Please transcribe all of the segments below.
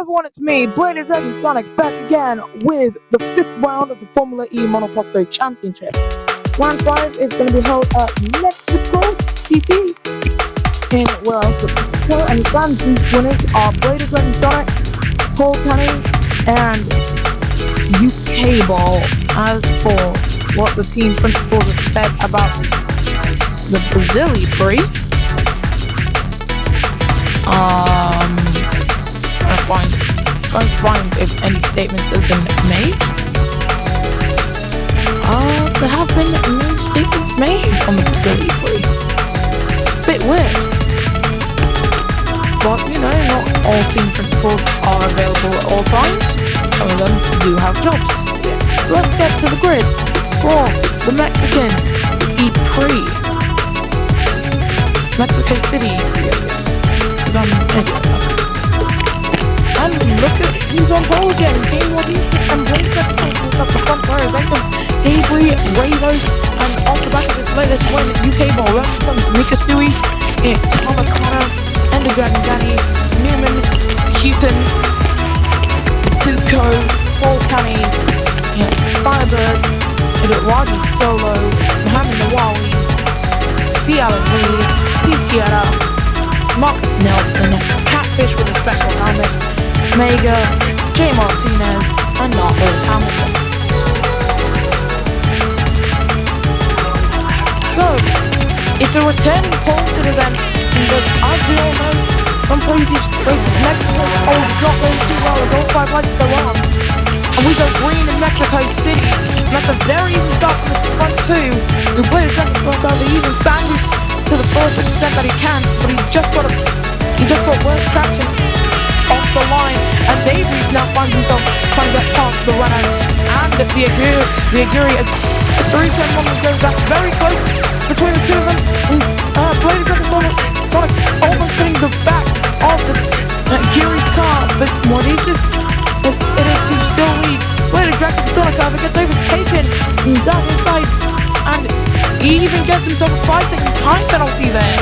everyone, it's me, Brandon Dragon Sonic, back again with the 5th round of the Formula E Monoposto Championship. Round 5 is going to be held at Mexico City in where else but Mexico, and the Grand Prix winners are Brandon Dragon Sonic, Paul Kenny, and UK Ball. As for what the team principals have said about the Brazilian Prix, trying to find if any statements have been made. There have been no statements made on the Brazilian Prix. Bit weird. But, you know, not all team principals are available at all times. Some of them do have jobs. So let's get to the grid for the Mexican Prix. Mexico City, because I'm and look at who's on pole again. Game Rodriguez and Blake up the front row. Then comes Avery, Ravos, and off the back of this latest win, UK Ball. Then comes Mikasui, Tomakana, Enderdragon Danny, Newman, Houghton, Tuco, Paul Canny, Firebird, Edward Solo, Mohamed Nawawi, Bialan Lee, P. Sierra, Marcus Nelson, Catfish with a special helmet, Mega, J. Martinez, and Lewis Hamilton. So, it's a returning pole sitter then, but as we all know from previous races, Mexico not going too well as all 5 lights go on. And we go green in Mexico City, and that's a very even start from the front two. The winner Dragon Sonic over using sandwich to the fullest extent that he can, but he just got worse traction off the line, and Avery's now finds himself trying to get past the runner and the Aguri at 3-10-1 will go. That's very close between the two of them. Blade Dragon Sonic almost hitting the back of the Aguri's car, but Mordices who still leads. Blade Dragon Sonic however gets overtaken down inside, and he even gets himself a 5-second time penalty there,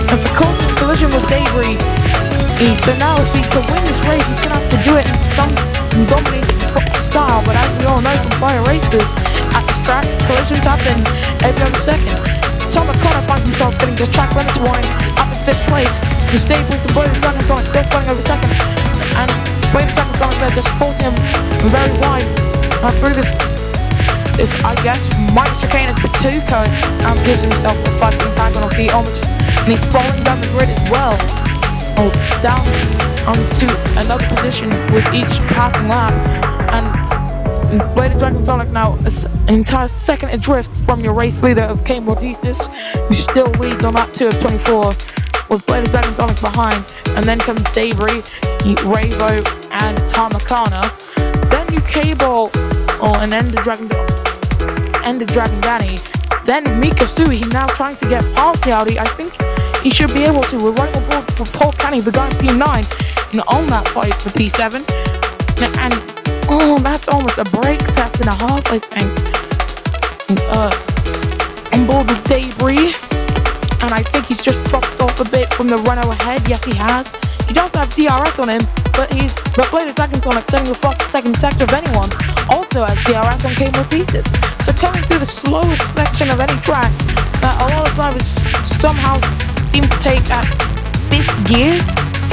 and for causing a collision with Avery. So now if he's to win this race, he's going to have to do it in some dominating style, but as we all know from prior races at this track, collisions happen every other second. Tom O'Connor finds himself getting the track limits warning up in 5th place. The State Police and Blade Dragon Sonic still fighting over 2nd, and Blade Dragon Sonic there just forcing him very wide through this I guess minor chicane is Batuco, and gives himself a 5-second time penalty almost, and he's falling down the grid as well. Down onto another position with each passing lap, and Blade Dragon Sonic now an entire second adrift from your race leader of K. Mordices, who still leads on lap 2 of 24 with Blade Dragon Sonic behind, and then comes Davery, Ravo, and Tamakana. Then UK Ball and Enderdragon Danny. Then Mikasui, he's now trying to get past Yaudi. I think he should be able to. We're right on board for Paul Canny, the guy in P9, on that fight for P7. And that's almost a brake test and a half, I think. On board with Debris, and I think he's just dropped off a bit from the runner ahead. Yes, he has. He does have DRS on him, but Blade Dragon Sonic setting the fastest second sector of anyone. Also has DRS on K. Mortises. So coming through the slowest section of any track that a lot of drivers somehow seem to take at 5th gear.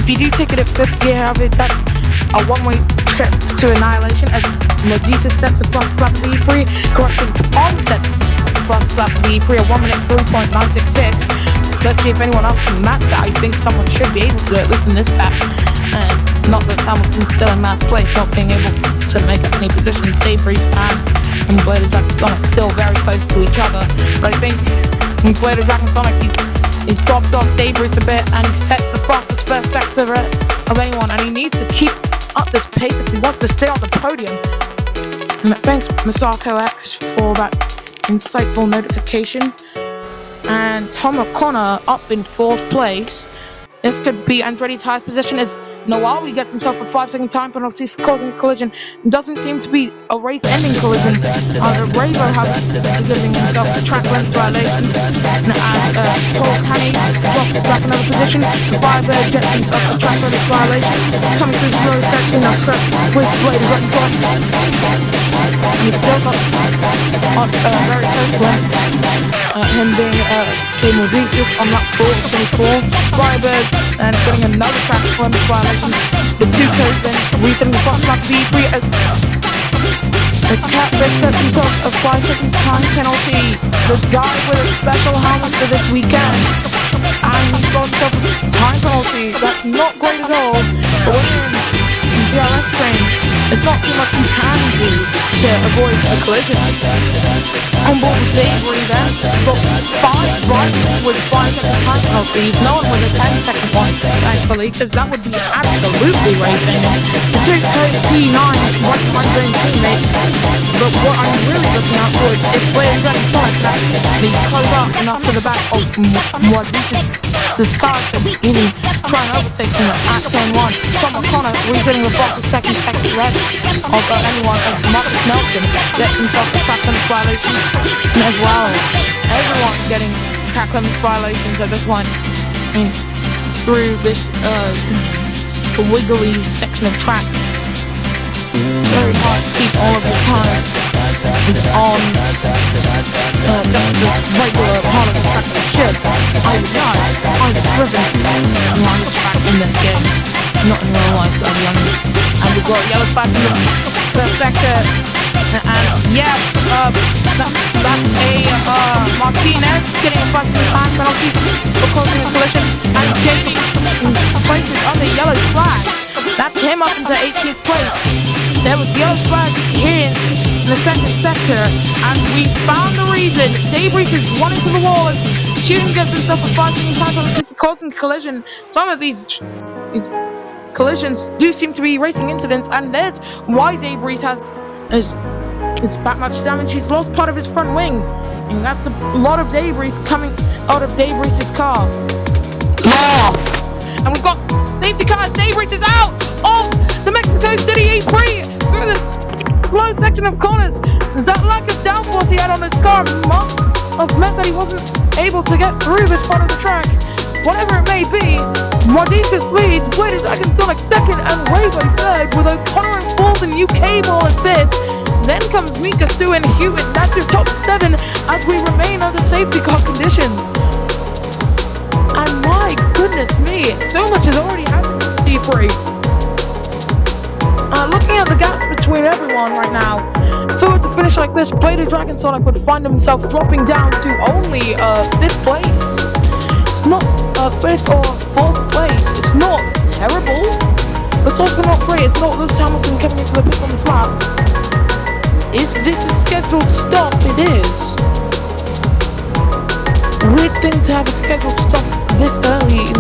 If you do take it at 5th gear, however, that's a one-way trip to annihilation as Mortises sets the fastest lap of the E3. Correction, onset the fastest lap of the E3 at 1 minute 3.966. Let's see if anyone else can match that. I think someone should be able to do it, at least in this pack. Not that Hamilton's still in last place, not being able to make up any positions. Debris and Blade Dragon Sonic still very close to each other. But I think Blade Dragon Sonic, he's dropped off Debris a bit, and he sets the fastest first sector of anyone, and he needs to keep up this pace if he wants to stay on the podium. Thanks Masako X for that insightful notification. And Tom O'Connor up in 4th place. This could be Andretti's highest position as Nawawi gets himself a 5-second time penalty for causing a collision. It doesn't seem to be a race-ending collision. Ravo has giving himself a track length violation. And Paul Canny drops back another position. Firebird gets himself a track length violation. Coming through the slow set finishing that stretch with Blade of Dragon Sonic. He's still got very close to him being Cable Jesus on that 424. Firebird and getting another track for him violation. The two codes then resetting the box back to B3 as Catfish gets himself a 5-second time penalty. The guy with a special helmet for this weekend. And he's got himself a time penalty. That's not great at all. But when you're in DRS range, there's not too much you can do to avoid a collision. On board with Debris then, got 5 drivers with 5-second time penalties. No one with a 10-second one, thankfully, because that would be absolutely racing. The 2P9 right behind their teammate. But what I'm really looking out for is Blade of Dragon Sonic that the close up enough to the back of what this car could even try and overtake him at turn 1. Tom O'Connor resetting the box a second red of anyone of Marcus Nelson gets himself a track limits violation as well. Everyone getting track limits violations at this point through this wiggly section of track. It's very hard to keep all of your time on just the regular part of the track that should. I've driven along the track in this game, not in real life, I'll be honest. And we've got yellow flag in the sector, and yeah, that's Martinez getting a fast time penalty for causing a collision, and Jamie places on the yellow flag. That's him up into 18th place. There was yellow flag here in the second sector, and we found the reason. Debris is running to the wall and shooting against himself for 5 time penalty for causing collision. Some of these collisions do seem to be racing incidents, and there's why Debris has his back much damage. He's lost part of his front wing, and that's a lot of debris coming out of Debris' car. And we've got safety cars. Debris is out of the Mexico City E3 through this slow section of corners. That lack of downforce he had on his car meant that he wasn't able to get through this part of the track. Whatever it may be, Mordices leads, Blade of Dragon Sonic second, and Rainbow third, with O'Connor in fourth and UK Ball in fifth. Then comes Mika, Sue, and Hewitt. That's your top 7 as we remain under safety car conditions. And my goodness me, so much has already happened in C3. Looking at the gaps between everyone right now, if it were to finish like this, Blade of Dragon Sonic would find himself dropping down to only 5th place. It's not 5th or 4th place. It's not terrible, but it's also not great. It's not Lewis Hamilton coming into the pit on this lap. Is this a scheduled stop? It is. Weird thing to have a scheduled stop this early in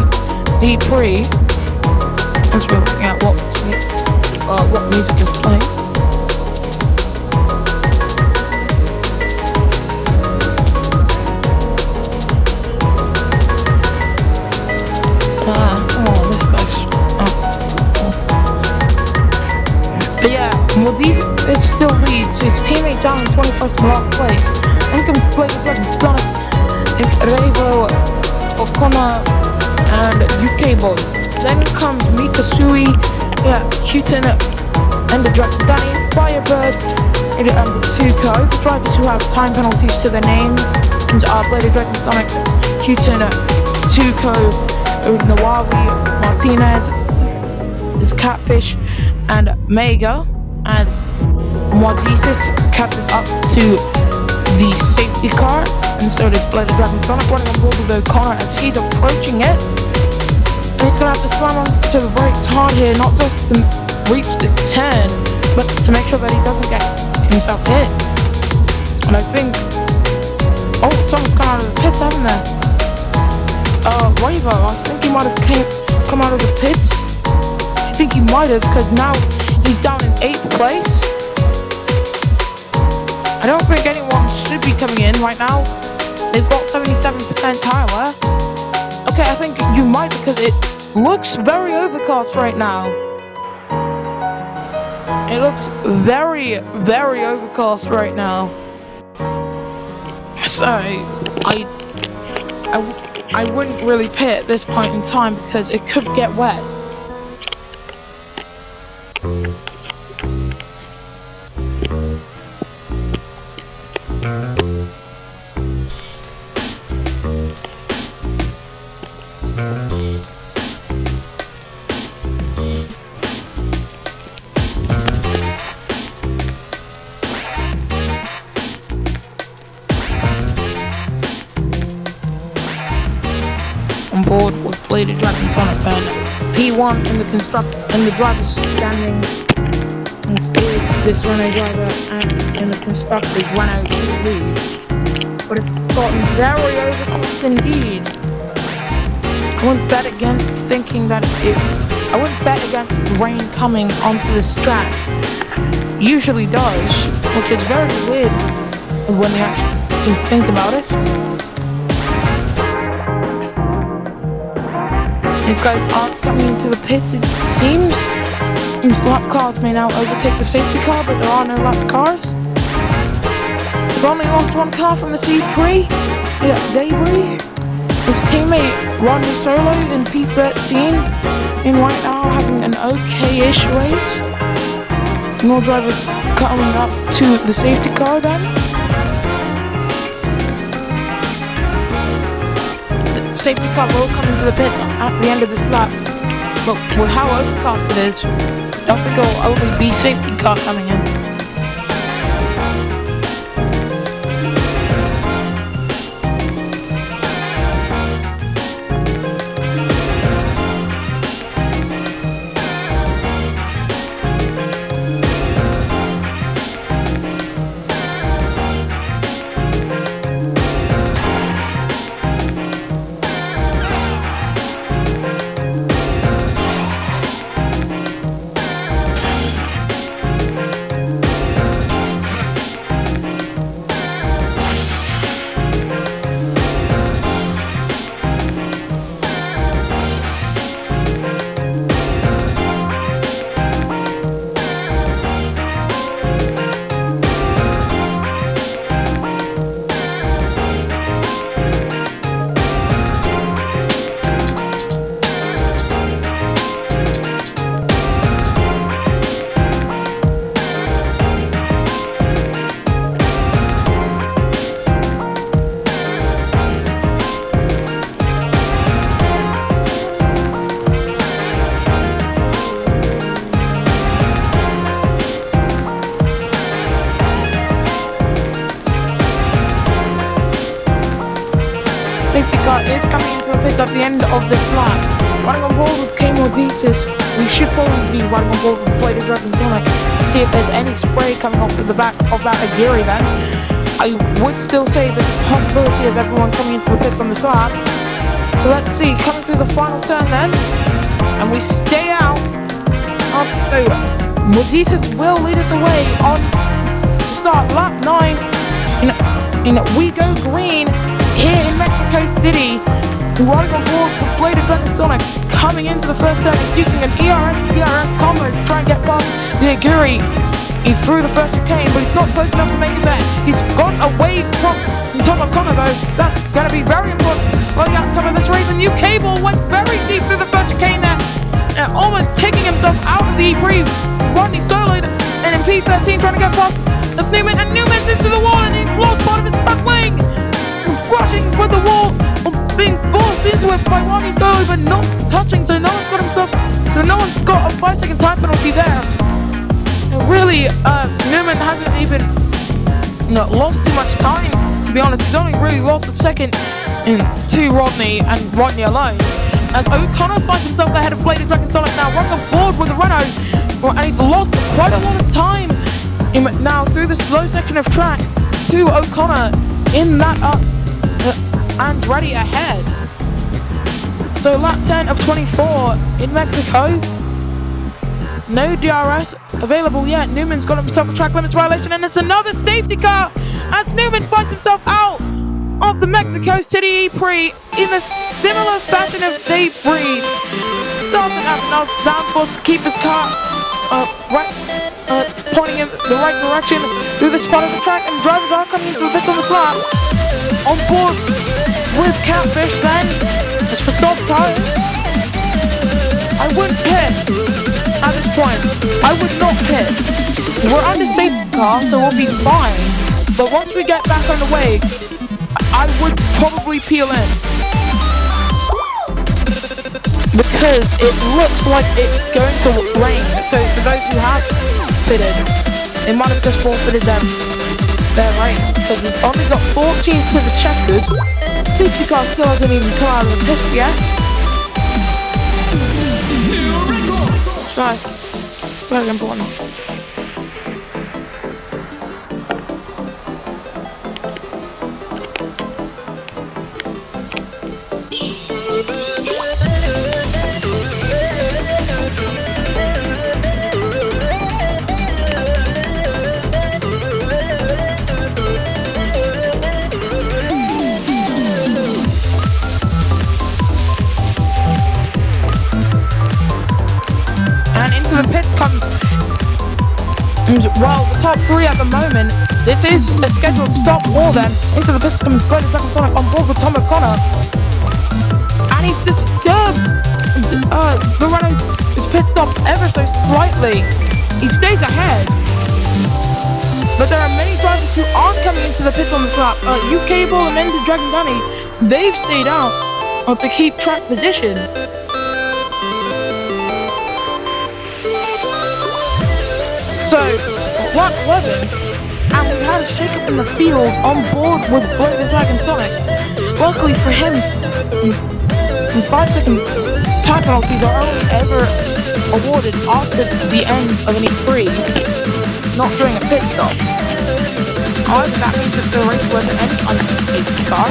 the Prix. As we're looking at what music is playing. This guy's. But yeah, Mordices still leads. His teammate down in 21st and last place. Then comes Blade of Dragon Sonic, Revo, O'Connor, and UK Boy. Then comes Mika Sui, Houghton, and the Dragon Danny, Firebird, and the 2 drivers who have time penalties to their name. And Blade of Dragon Sonic, Houghton, 2 Nawawi, Martinez, is Catfish, and Mega, as Mordices captures up to the safety car, and so does Blade of Dragon Sonic running on board with O'Connor as he's approaching it. And he's going to have to slam onto the brakes hard here, not just to reach the turn, but to make sure that he doesn't get himself hit. And I think, someone's come out of the pits, haven't they? Ravo, I think he might have come out of the pits. I think he might have, because now he's down in 8th place. I don't think anyone should be coming in right now. They've got 77% tire wear. Okay, I think you might, because it looks very overcast right now. It looks very, very overcast right now. So, I wouldn't really pit at this point in time because it could get wet. with bladed Dragon Sonic and P1 in the driver's standing is this Renault driver and in the constructor's Renault lead. But it's gotten very overcast indeed. I wouldn't bet against thinking that I wouldn't bet against rain coming onto this track. Usually does, which is very weird when you actually think about it. These guys aren't coming into the pits, it seems. Lap cars may now overtake the safety car, but there are no lap cars. We've only lost one car from the Prix. Debris. His teammate Rodney Solo in P13 in right now having an okay-ish race. More drivers coming up to the safety car then. The safety car will come into the pits at the end of this lap. But with how overcast it is, I don't think it will only be safety car coming in. Safety car is coming into the pits at the end of this lap. Running on board with K-Mordesis, we should probably be running on board with Bladed Dragon Sonic to see if there's any spray coming off the back of that Agiri then. I would still say there's a possibility of everyone coming into the pits on this lap. So let's see, coming through the final turn then, and we stay out. So Mordesis will lead us away on to start lap 9 in We Go Green here in Mexico City. Running on board with Bladed Dragon Sonic, coming into the first turn, he's using an ERS combo to try and get past the Aguri. He threw the first chicane, but he's not close enough to make it there. He's gone away from Tom O'Connor though. That's going to be very important. Well, the outcome of this race, a new cable went very deep through the first chicane there, almost taking himself out of the Prix. Rodney soloed and in P13 trying to get past as Newman, and Newman's into the wall and he's lost part of his front wing. Rushing for the wall, being forced into it by Rodney Solo, but not touching, so no one's got a 5-second time penalty there. And really, Newman hasn't even lost too much time, to be honest. He's only really lost a second to Rodney and Rodney alone. As O'Connor finds himself ahead of Bladed Dragon Sonic now, running on board with the Renault, and he's lost quite a lot of time now through the slow section of track to O'Connor in that Andretti ahead. So lap 10 of 24 in Mexico. No DRS available yet. Newman's got himself a track limits violation, and it's another safety car as Newman finds himself out of the Mexico City Prix in a similar fashion of Debris. Doesn't have enough downforce to keep his car pointing in the right direction through this part of the track, and drivers are coming into the pits on the slab. On board with Catfish then, as for soft tyres, I wouldn't pit at this point. I would not pit. We're under safety car, so we'll be fine. But once we get back on the way, I would probably peel in. Because it looks like it's going to rain. So for those who have pitted, they might have just forfeited their race. Because we've only got 14 to the checkered. Safety car still hasn't even come out of the pits yet. So, very important. The pits comes, well, the top three at the moment. This is a scheduled stop for them. Into the pits comes Brother Dragon Sonic on board with Tom O'Connor, and he's disturbed the runner's pit stop ever so slightly. He stays ahead, but there are many drivers who aren't coming into the pits on this lap. UK Ball and Ender Dragon Danny, they've stayed out to keep track position. So, lap 11, and we had a shake-up in the field on board with Blow the Dragon Sonic. Luckily for him, 5-second time penalties are only ever awarded after the end of an E3, not during a pit stop. Either that means that the race will end under safety car,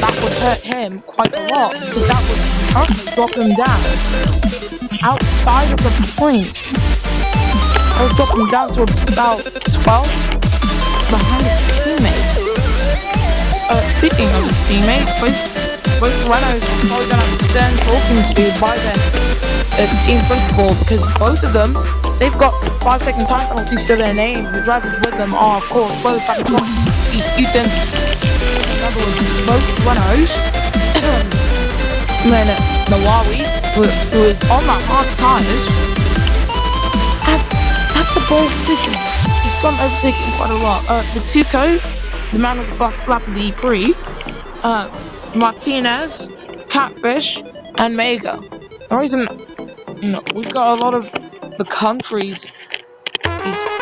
that would hurt him quite a lot, because that would currently drop him down outside of the points. I would drop him down to about 12 behind his teammate. Speaking of his teammate, both Renaults are probably going to extend talking to by their team principal, because both of them, they've got 5-second time penalties to their name. The drivers with them are, of course, both Keith Hutton, another one, both Renaults, and then Nawawi, who is on that hard tires. That's a bold decision. He's gone overtaking quite a lot. Vituko, the man with the fastest lap of the Prix, Martinez, Catfish, and Mega. The reason, we've got a lot of the countries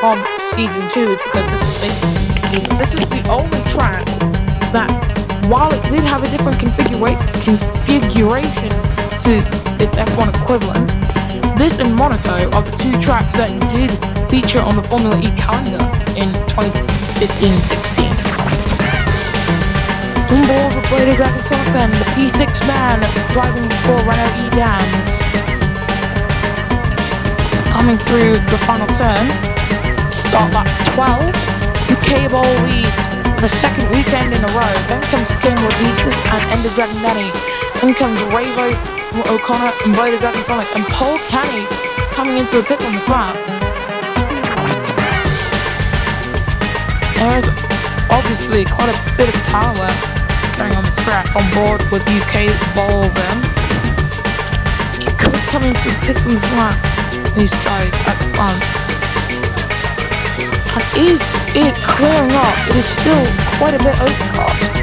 from season 2 is because this is basically season 2. This is the only track that, while it did have a different configuration to its F1 equivalent, this and Monaco are the two tracks that did feature on the Formula E calendar in 2015-16. On board with Blow the Dragon Sonic then, the P6 man driving for Renault E Dams. Coming through the final turn, start lap 12, UK Ball leads for the second weekend in a row. Then comes King Rhodesis and Ender Dragon Danny. Then comes Ravo, O'Connor and Blow the Dragon Sonic, and Paul Canny coming into the pit on this lap. There's obviously quite a bit of talent going on this track on board with UK Ball then. He could come into the pit on this lap, these guys at the front. And is it clearing up? It is still quite a bit overcast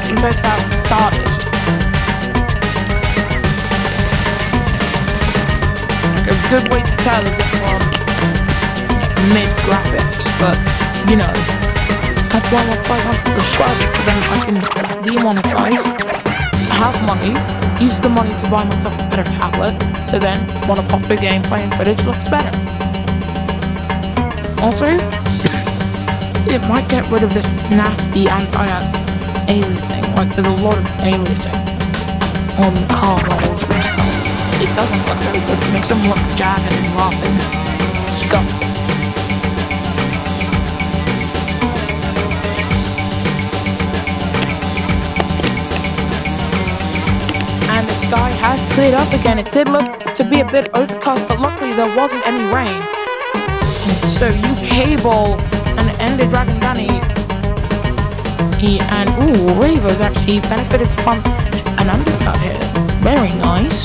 compared to how it started. A good way to tell is if mid-graphics, but that's why I want 500 subscribers, so then I can demonetize, have money, use the money to buy myself a better tablet, so then when I pop the gameplay and footage looks better. Also, it might get rid of this nasty anti-aliasing, like there's a lot of aliasing on the car models themselves. It doesn't look very good, it makes them look jagged and rough and disgusting. And the sky has cleared up again. It did look to be a bit overcast, but luckily there wasn't any rain. So UK Ball and Ender Dragon Danny, Ravo's actually benefited from an undercut here. Very nice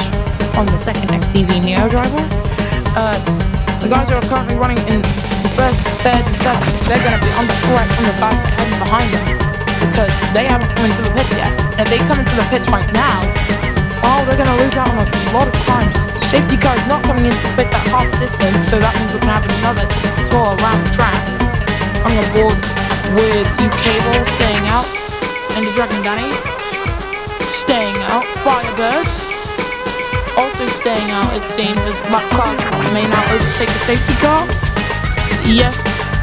from the second XTV Neo driver. The guys who are currently running in first, third, and seventh, they're going to be under threat from the guys ahead and behind them because they haven't come into the pits yet. If they come into the pits right now, they're going to lose out on a lot of times. Safety car is not coming into the pits at half distance, so that means we're going to have another tour around the track. I'm on board with UK Ball staying out, and the Dragon Danny staying out. Firebird also staying out, it seems, as cars may now overtake the safety car. Yes,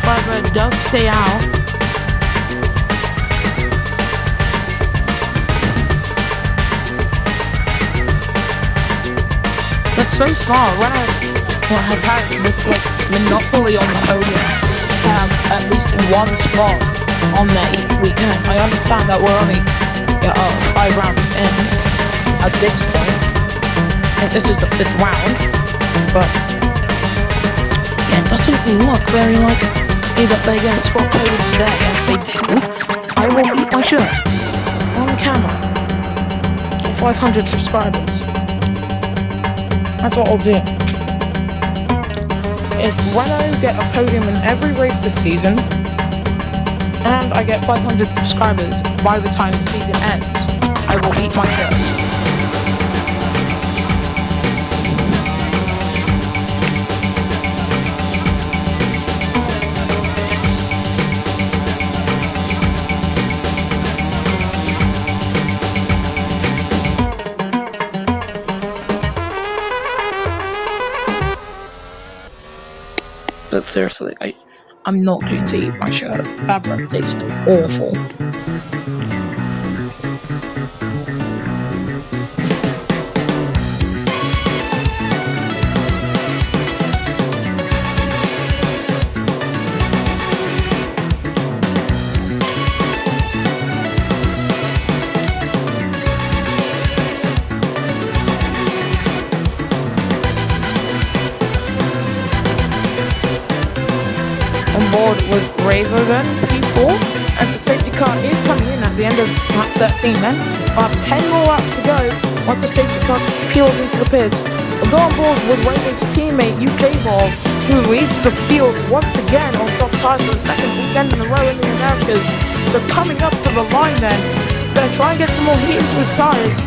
Firebird does stay out. But so far, when I have had this like monopoly on the podium to have at least one spot on there each weekend, I understand that we're only 5 rounds in at this point. And this is the 5th round, but yeah, it doesn't look very likely that they're going to score podium today. If they do, I will eat my shirt on camera for 500 subscribers. That's what I'll do. If when I get a podium in every race this season, and I get 500 subscribers by the time the season ends, I will eat my shirt. But seriously, I'm not going to eat my shirt. That breath tastes awful. On board with Raver then, P4, as the safety car is coming in at the end of lap 13 then. We'll have 10 more laps to go once the safety car peels into the pits. We'll go on board with Raver's teammate UK Ball, who leads the field once again on top tires for the 2nd weekend in a row in the Americas. So coming up to the line then, gonna try and get some more heat into his tires,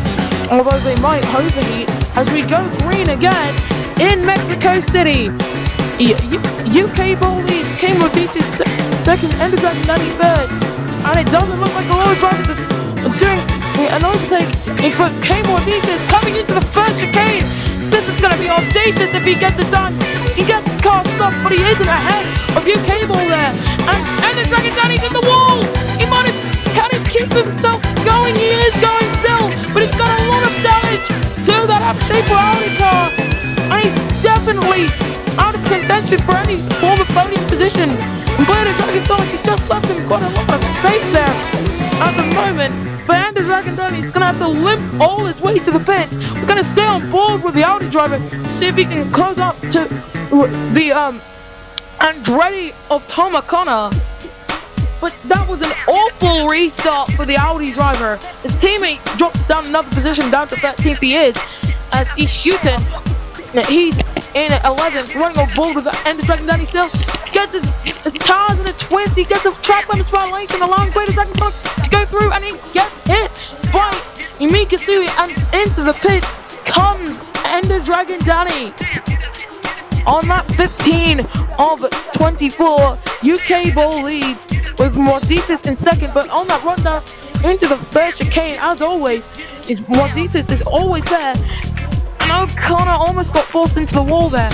although they might overheat as we go green again in Mexico City. UK Ball leads, came with DC 2nd, Ender Dragon 93rd, and it doesn't look like a lot of drivers are doing an overtake, but K-More DC is coming into the first chicane. This is going to be audacious if he gets it done. He gets the car stopped, but he isn't ahead of UK Ball there, and Ender Dragon Danny's in the wall. Can he keep himself going? He is going still, but he's got a lot of damage to that half-shape Audi car, and he's definitely out of contention for any form of podium position. And Ender Dragon Sonic has just left him quite a lot of space there at the moment. But Ender Dragon Danny is going to have to limp all his way to the pits. We're going to stay on board with the Audi driver to see if he can close up to the Andretti of Tom O'Connor. But that was an awful restart for the Audi driver. His teammate drops down another position, down to 13th he is, as he's shooting. He's in 11th, running on board with the Ender Dragon Danny still. Gets his tires in a twist, he gets a track limit by length and allowing Ender Dragon Sonic to go through, and he gets hit by Mikasui, and into the pits comes Ender Dragon Danny. On lap 15 of 24, UK Ball leads with Morzisis in 2nd, but on that rundown into the first chicane, as always, Morzisis is always there. And O'Connor almost got forced into the wall there,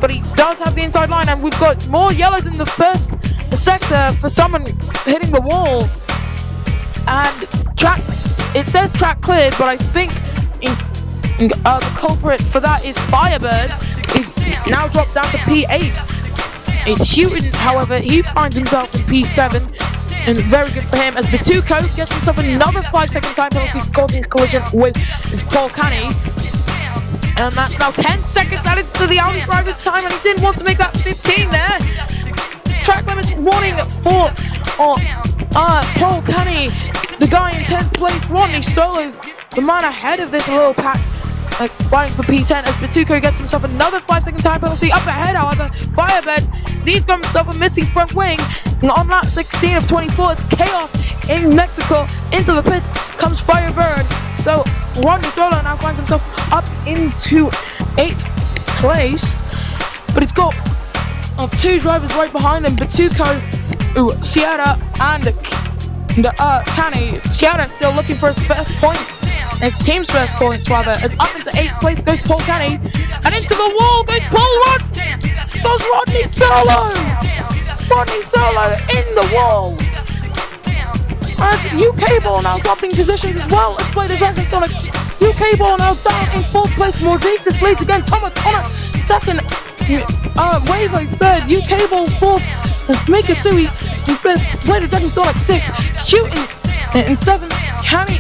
but he does have the inside line, and we've got more yellows in the first sector for someone hitting the wall. And it says track cleared, but I think the culprit for that is Firebird. He's now dropped down to P8. It's Houghton, however, he finds himself in P7, and very good for him as Batuco gets himself another 5-second time penalty for causing his collision with Paul Canny. And that's now 10 seconds added to the Audi driver's time, and he didn't want to make that 15 there. Track limits warning for Paul Canny, the guy in 10th place, Rodney Solo, the man ahead of this little pack, fighting for P10 as Batuco gets himself another 5-second time penalty. Up ahead, however, Firebird, he's got himself a missing front wing. And on lap 16 of 24, it's chaos in Mexico. Into the pits comes Firebird. So Rodney Solo now finds himself up into 8th place, but he's got 2 drivers right behind him, Batuco, Sierra, and Canny. Sierra still looking for his first points It's team's first points rather, as up into 8th place goes Paul Kenny, and into the wall goes Rodney Solo! Rodney Solo in the wall! As UK Ball now dropping positions as well as play the Dragon Sonic. UK Ball now down in 4th place, Mordesis leads again, Thomas Connor 2nd, Wavo 3rd, UK Ball 4th, Mikasui in 5th, play the Dragon Sonic 6th, Shooting in 7th, Kami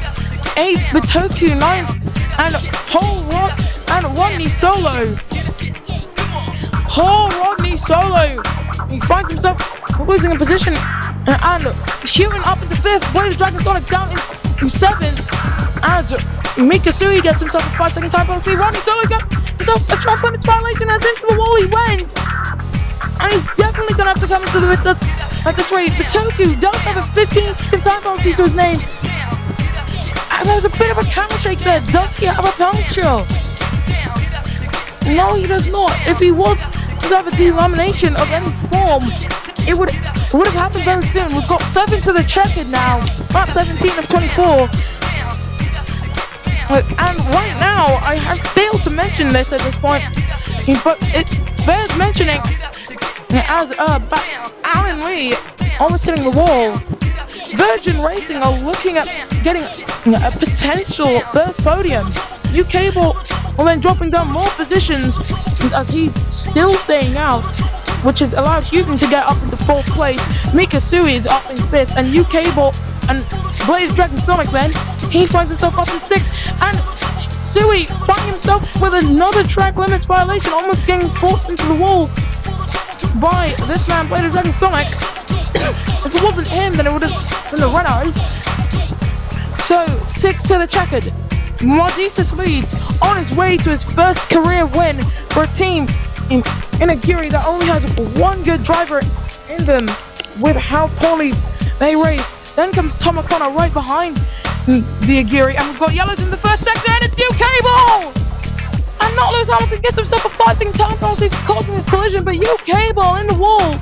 8th, Bitoku 9th, and Rodney Solo. Rodney Solo! He finds himself losing a position and shooting up into 5th, Way to Dragon Sonic down into 7th, as Mikasui gets himself a 5-second time penalty. Rodney Solo gets himself a track limits violation as into the wall he went! And he's definitely gonna have to come into the at this rate. Bitoku does have a 15-second time penalty to his name. And there's a bit of a camel shake there. Does he have a puncture? No, he does not. If he was to have a delamination of any form, it would have happened very soon. We've got 7 to the checkered now. Map 17 of 24. And right now, I have failed to mention this at this point, but it bears mentioning as Alan Lee almost hitting the wall. Virgin Racing are looking at getting a potential first podium. UK Ball will then dropping down more positions as he's still staying out, which has allowed Hugo to get up into 4th place. Mikasui is up in 5th, and UK Ball and Blaze Dragon Sonic then, he finds himself up in 6th, and Sui finding himself with another track limits violation, almost getting forced into the wall by this man, Blaze Dragon Sonic. If it wasn't him, then it would have been the Renault. So, 6 to the checkered. Mordesis leads on his way to his first career win for a team in a Geary that only has one good driver in them with how poorly they race. Then comes Tom O'Connor right behind the Geary, and we've got yellows in the first sector, and it's UK Ball! And not Lewis Hamilton gets himself a 5-second time penalty for causing a collision, but UK Ball in the wall.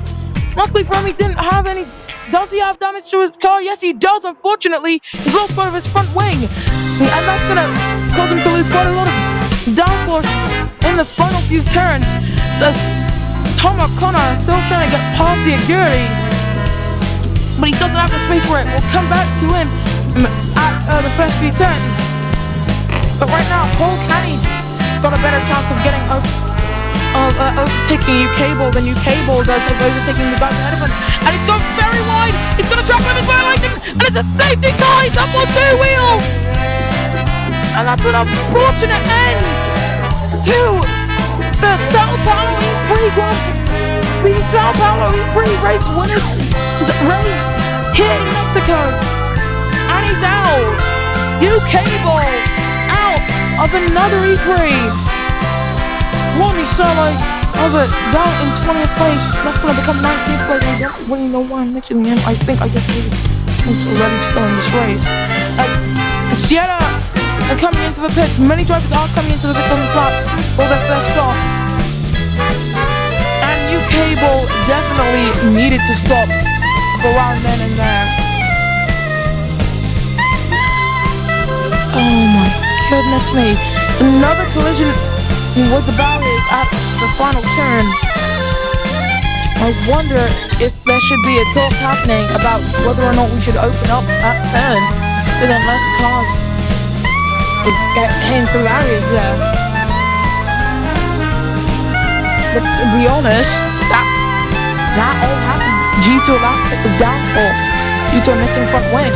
Luckily for him, he didn't have any. Does he have damage to his car? Yes, he does, unfortunately. He's lost part of his front wing. And that's going to cause him to lose quite a lot of downforce in the final few turns. So, Tom O'Connor still trying to get past the Aguri. But he doesn't have the space for it. We'll come back to him at the first few turns. But right now, Paul Canny's got a better chance of getting overtaking UK Ball than UK Ball does of overtaking the guys ahead of him. And it's gone very wide. It's got a track limit violation, and it's a safety car. He's up on 2 wheels. And that's an unfortunate end to the Sao Paulo E3 Sao Paulo E3 race winners race here in Mexico. And he's out. UK Ball out of another E3. Rodney Solo over down in 20th place. That's going to become 19th place. I don't really know why I'm mentioning him. I think I just really already still in this race. Sierra are coming into the pits. Many drivers are coming into the pits on this lap for their first stop. And UK Ball definitely needed to stop around then and there. Oh my goodness me. Another collision with the barriers at the final turn. I wonder if there should be a talk happening about whether or not we should open up that turn so that less cars is hitting the barriers there. But to be honest, that all happened due to a lack of downforce, due to a missing front wing.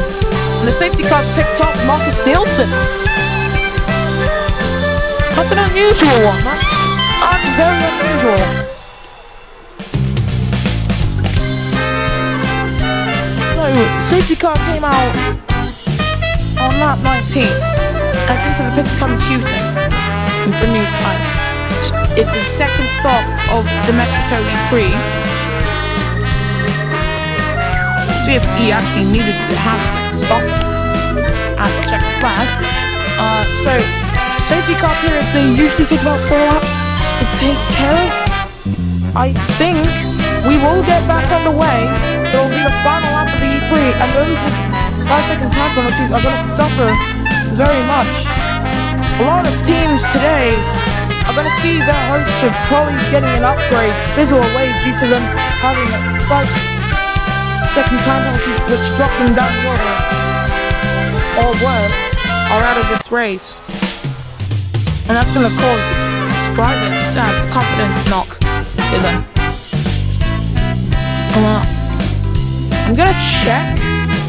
And the safety car picked up Marcus Nielsen. That's an unusual one. That's very unusual. So, safety car came out on lap 19, and into the pits comes Houghton for new tyres. It's the second stop of the Mexico E3. See if he actually needed to have a second stop. And check the flag. So, safety car periods, they usually take about 4 laps to take care of. I think we will get back underway. It will be the final lap of the E3, and those with 5-second time penalties are going to suffer very much. A lot of teams today are going to see their hopes of probably getting an upgrade fizzle away due to them having a first, second time penalty which dropped them down the order, or worse, are out of this race. And that's going to cause drivers to have confidence knock to them. I'm going to check,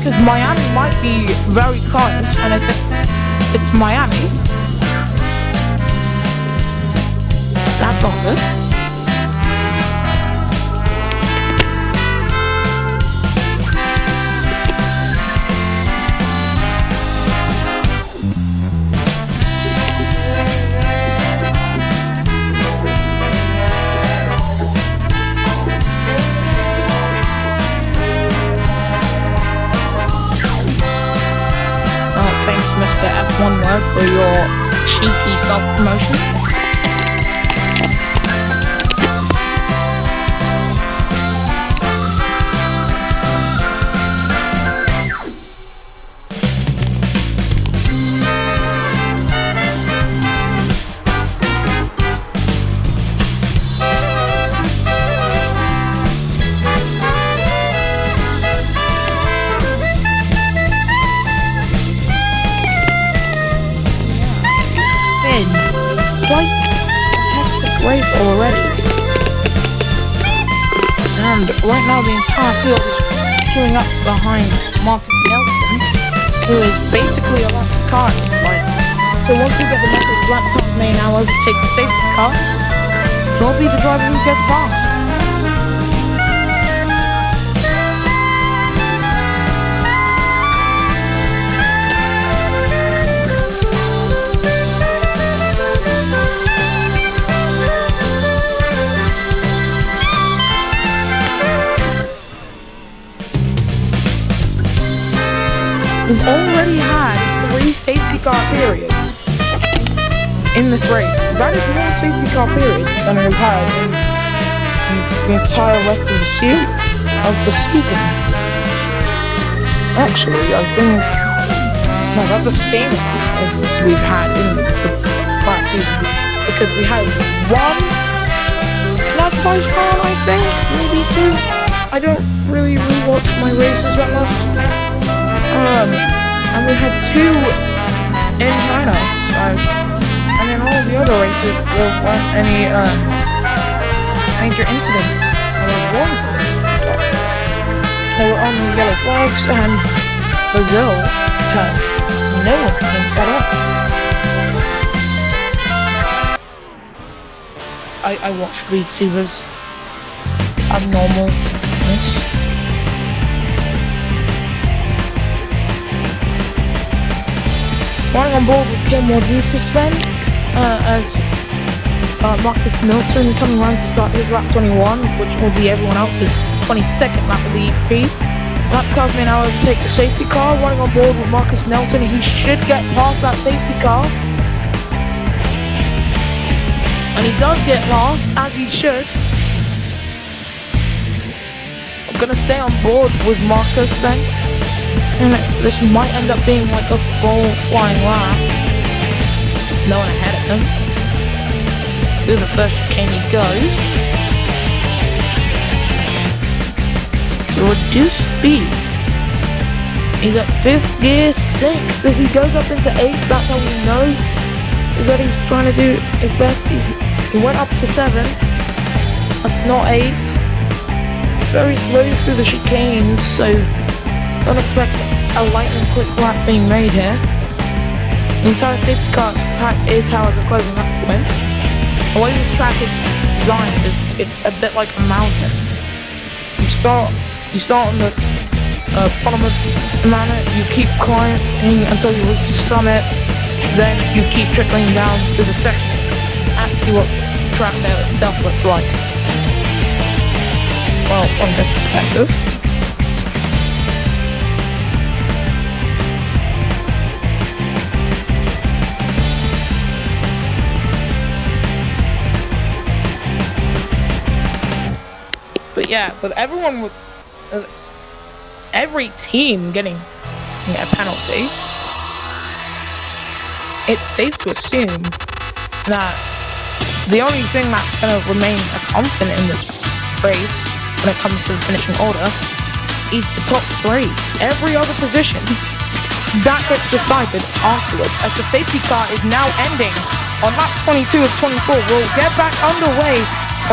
because Miami might be very close, and I think it's Miami. That's not good. F1 word for your cheeky self-promotion. Quite a hectic race already. And right now the entire field is queuing up behind Marcus Nelson, who is basically a lap car at this point. So once we get the Marcus lap car may now overtake the safety car, so I'll be the driver who gets past. We've already had 3 safety car periods in this race. That is more safety car periods than we've had in the entire rest of the season. Actually, I think no, that's the same as we've had in the last season, because we had 1 last vice round, I think, maybe 2. I don't really rewatch my races that much. And we had 2 in China, so, and then all the other races there weren't any major incidents or warnings. There were only yellow flags and Brazil had no incidents at all. I watched Reed Seaver's abnormalness. Running on board with Gilmore D suspend as Marcus Nelson coming around to start his lap 21, which will be everyone else's 22nd lap of the EP. Lap cars may now overtake the safety car. Running on board with Marcus Nelson, he should get past that safety car. And he does get past, as he should. I'm going to stay on board with Marcus then. And this might end up being like a full flying lap. No one ahead of him. Through the first chicane he goes. To reduce speed. He's at 5th gear, 6th. If he goes up into 8th, that's how we know that he's trying to do his best. He went up to 7th. That's not 8th. Very slow through the chicanes, so don't expect a lightning quick lap being made here. The entire safety car pack is, however, closing up to him. The way this track is designed is it's a bit like a mountain. You start on the bottom of the mountain, you keep climbing until you reach the summit, then you keep trickling down to the sections. Actually what the track there itself looks like. Well, from this perspective. But yeah, with every team getting a penalty, it's safe to assume that the only thing that's going to remain a constant in this race when it comes to the finishing order is the top three. Every other position, that gets decided afterwards, as the safety car is now ending on lap 22 of 24. We'll get back underway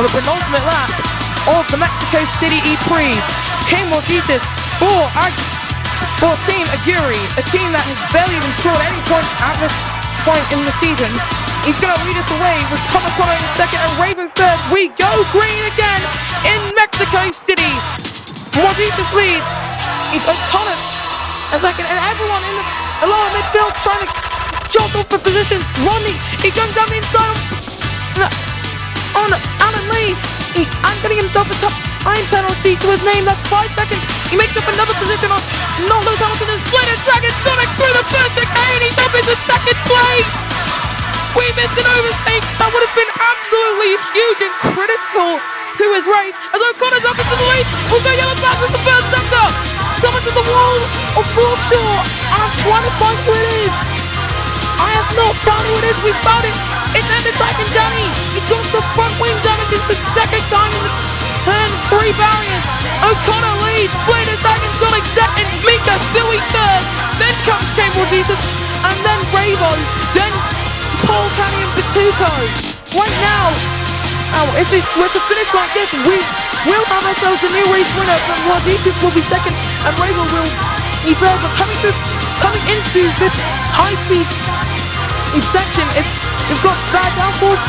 on the penultimate lap of the Mexico City E-Prix. Came Jesus for Team Aguirre, a team that has barely even scored any points at this point in the season. He's going to lead us away with Tom O'Connor in second and Raven third. We go green again in Mexico City. Morditas leads. It's O'Connor a second, and everyone in the lower midfield trying to jump off for positions. Rodney, he comes down the inside on Alan Lee. I'm getting himself a time penalty to his name. That's 5 seconds. He makes up another position on Lewis Hamilton and Splinter Dragon Sonic through the first chicane. He's up into second place. We missed an overtake. That would have been absolutely huge and critical to his race. As O'Connor's up into the lead, we'll go yellow flags at the first sector. Someone to the wall of Broadshaw. I'm trying to find who it is. I have not found who it is. We found it. It's Endertaking Danny. He got the front wing damage. It's the second time in the turn 3 barriers. O'Connor leads. Endertaking Sonic second. Mika Sui third. Then comes Cable Jesus. And then Ravo. Then Paul Canny and Batuco. Right now, if it were to finish like this, we will have ourselves a new race winner. But Morditas will be second and Ravo will be third. But coming into this high-speed section, if you've got bad downforce,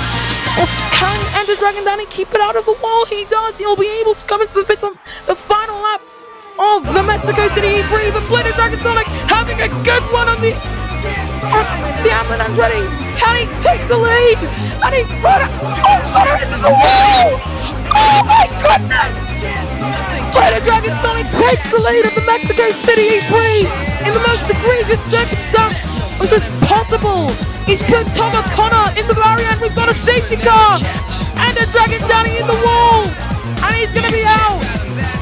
can Ender Dragon Danny keep it out of the wall? He does. He'll be able to come into the final lap of the Mexico City E-Prix. But Splinter Dragon Sonic having a good one on the Amlin Andretti. Can he take the lead? And he put it into the wall! Oh my goodness! Splinter Dragon Sonic takes the lead of the Mexico City E-Prix in the most egregious circumstance which is possible. He's put Tom O'Connor in the barrier and we've got a safety car! And a Dragon Danny in the wall! And he's gonna be out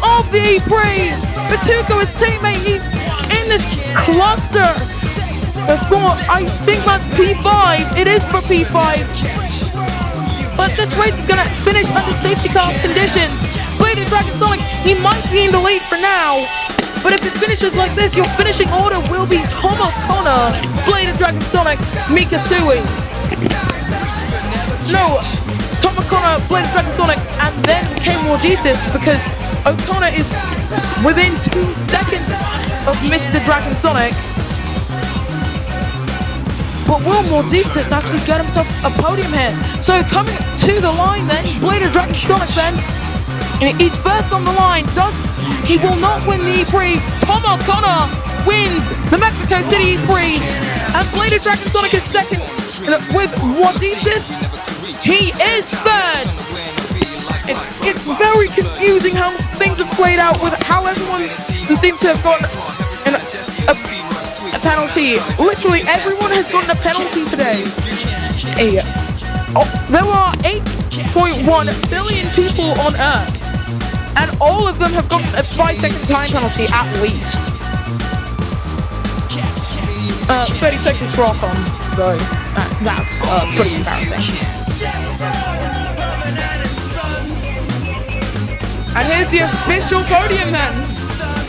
of the E-Prix! Batuco, his teammate, he's in this cluster before, I think that's P5. It is for P5. But this race is gonna finish under safety car conditions. Bladed Dragon Sonic, he might be in the lead for now. But if it finishes like this, your finishing order will be Tom O'Connor, Bladed Dragon Sonic, Mika Sui. No, Tom O'Connor, Bladed Dragon Sonic, and then came Morditas because O'Connor is within 2 seconds of Mr. Dragon Sonic. But will Morditas actually get himself a podium here? So coming to the line then, Bladed Dragon Sonic then, and he's first on the line. He will not win the E-Prix. Tom O'Connor wins the Mexico City E-Prix, and Bladed Dragon Sonic is second with Morditas. He is third. It's very confusing how things have played out with how everyone seems to have gotten a penalty. Literally everyone has gotten a penalty today. There are 8.1 billion people on Earth, and all of them have gotten a 5-second time penalty at least. 30 seconds for Ocon, though. That's pretty embarrassing. And here's the official podium then.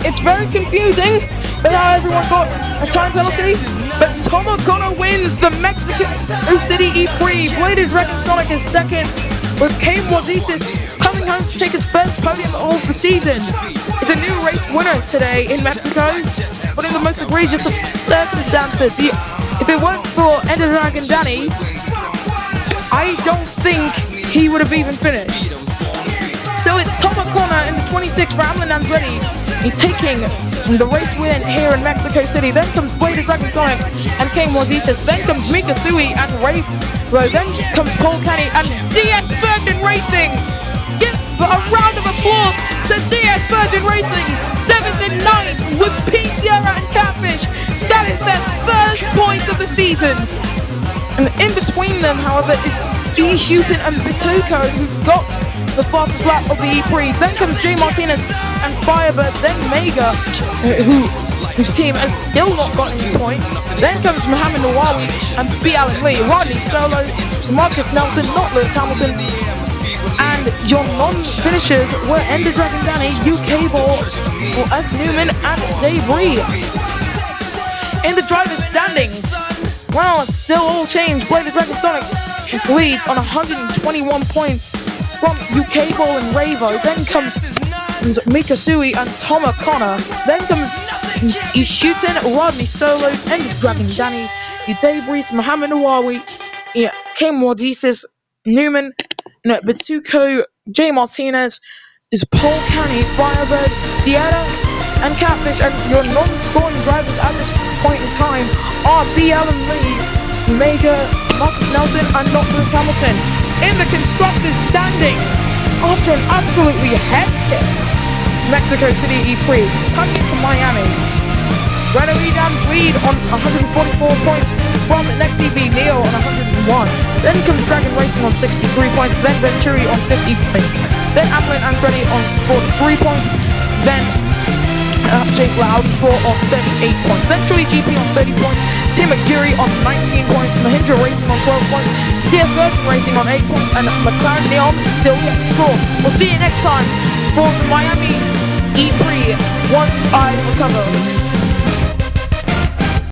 It's very confusing with how everyone got a time penalty, but Tom O'Connor wins the Mexico City E-Prix. Bladed Dragon Sonic is second, with Kane Morditas coming home to take his first podium of the season. He's a new race winner today in Mexico, but in the most egregious of circumstances. If it weren't for Ender Dragon Danny, I don't think he would have even finished. So it's Tom O'Connor in the 26 for Amlin Andretti. He's taking the race win here in Mexico City. Then comes Bladed Dragon Sonic and Kane Morditas. Then comes Mika Sui and Rafe. Then comes Paul Canny and DS Virgin Racing. Give a round of applause to DS Virgin Racing. 7th and 9th with Pete Sierra and Catfish. That is their first point of the season. And in between them, however, is E. Houghton and Batuco, who got the fastest lap of the E-Prix. Then comes Jay Martinez and Firebird, then Mega, who whose team has still not got any points. Then comes Mohamed Nawawi and B. Alan Lee, Rodney Solo, Marcus Nelson, not Lewis Hamilton. And your non-finishers were Ender Dragon Danny, UK Ball, F. Newman, and Dave Ree. In the driver's standings, well, it's still all changed. Blade Dragon Sonic leads on 121 points from UK Ball and Ravo. Then comes Mikasui and Tom O'Connor. Then comes Ishutin, Rodney Solo, Ender Dragon Danny, Dave Reese, Mohamed Nawawi, Kim Wadisis, Newman, Batuko, Jay Martinez, is Paul Canny, Firebird, Sierra, and Catfish. And your non-scoring drivers at this point in time are B. Allen Lee, Mega, Marcus Nelson, and not Lewis Hamilton. In the constructors' standings, after an absolutely hectic Mexico City E3, coming to Miami, Renault Edams lead on 144 points from Next EV Neo on 101. Then comes Dragon Racing on 63 points. Then Venturi on 50 points. Then Amlin Andretti on 43 points. Then Jake Loud Sport on 38 points. Then Chili GP on 30 points. Tim McGurry on 19 points. Mahindra Racing on 12 points. DS Virgin Racing on 8 points. And McLaren Neon still yet to score. We'll see you next time for the Miami E3 once I recover.